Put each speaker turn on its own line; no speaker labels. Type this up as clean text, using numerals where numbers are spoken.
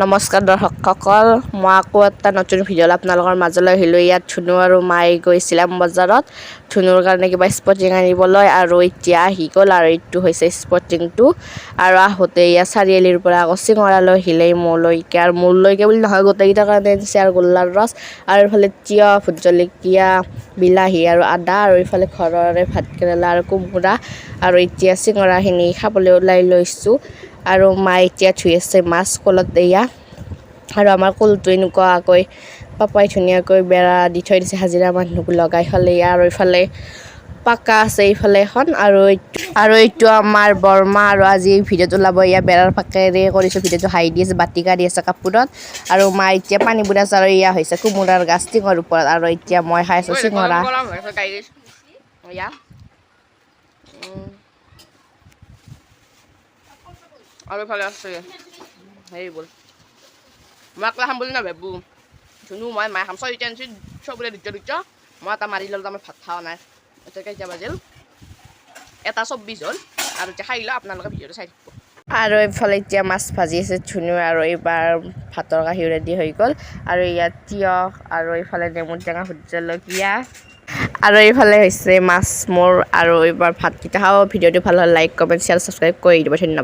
নমস্কাৰ দৰ্শকসকল, মই আকৌ এটা নতুন ভিডিঅ' আপোনালোকৰ মাজলৈ আহিলোঁ। ইয়াত ধুনু আৰু মায়ে গৈছিল M বাজাৰত ধুনুৰ কাৰণে কিবা স্পৰ্টিং আনিবলৈ, আৰু এতিয়া আহি গ'ল। আৰু এইটো হৈছে স্পৰ্টিংটো। আৰু আহোঁতে ইয়াত চাৰিআলিৰ পৰা আকৌ চিঙৰালৈ আহিলে মোৰলৈকে, আৰু মোৰলৈকে বুলি নহয়, গোটেইকেইটাৰ কাৰণে আনিছে। আৰু গোল্লাৰ ৰস, আৰু এইফালে তিয়হ, ভোট জলকীয়া, বিলাহী আৰু আদা, আৰু এইফালে ঘৰৰে ভাতকেৰেলা আৰু কোমোৰা। আৰু এতিয়া চিঙৰাখিনি খাবলৈ ওলাই লৈছোঁ। আৰু মায়ে এতিয়া ধুই আছে মাছ কলত এয়া। আৰু আমাৰ কলটো এনেকুৱাকৈ পাপাই ধুনীয়াকৈ বেৰা দি থৈ দিছে, হাজিৰা মানুহক লগাই ফালে। আৰু এইফালে পাকা আছে এইফালে এখন, আৰু এইটো আমাৰ বৰমা। আৰু আজি ভিডিঅ'টো ওলাব এয়া বেৰাৰ ফাকেৰে কৰিছোঁ ভিডিঅ'টো। হাঁহি দি আছে, বাতি কাঢ়ি আছে কাপোৰত। আৰু মা এতিয়া পানী বুঢ়াইছে, আৰু এয়া হৈছে কোমোৰাৰ গাছ টিঙৰ ওপৰত। আৰু এতিয়া মই খাই আছোঁ চিঙৰা। আৰু এইফালে আছে সেইবোৰ মই একলা খাম বুলি নাভাবো। ধুনু মই মায়ে খাম, ছয়টা আনিছোঁ চবৰে দুটা। মই এটা মাৰি ল'লোঁ, মই ভাত খোৱা নাই। এতিয়া কেইটা বাজিল? 1:24 হ'ল। আৰু এতিয়া খাই লওঁ, আপোনালোকে ভিডিঅ'টো চাই থাকিব। আৰু এইফালে এতিয়া মাছ ভাজি আছে ধুনু, আৰু এইবাৰ ভাতৰ কাঁহী ৰেডি হৈ গ'ল। আৰু ইয়াত তিয়হ, আৰু এইফালে নেমু টেঙা, ভোট জলকীয়া, আৰু এইফালে হৈছে মাছ মোৰ। আৰু এইবাৰ ভাতকেইটা খাওঁ। ভিডিঅ'টো ভাল হ'লে লাইক, কমেণ্ট, শ্বেয়াৰ, ছাবস্ক্ৰাইব কৰি দিব। ধন্যবাদ।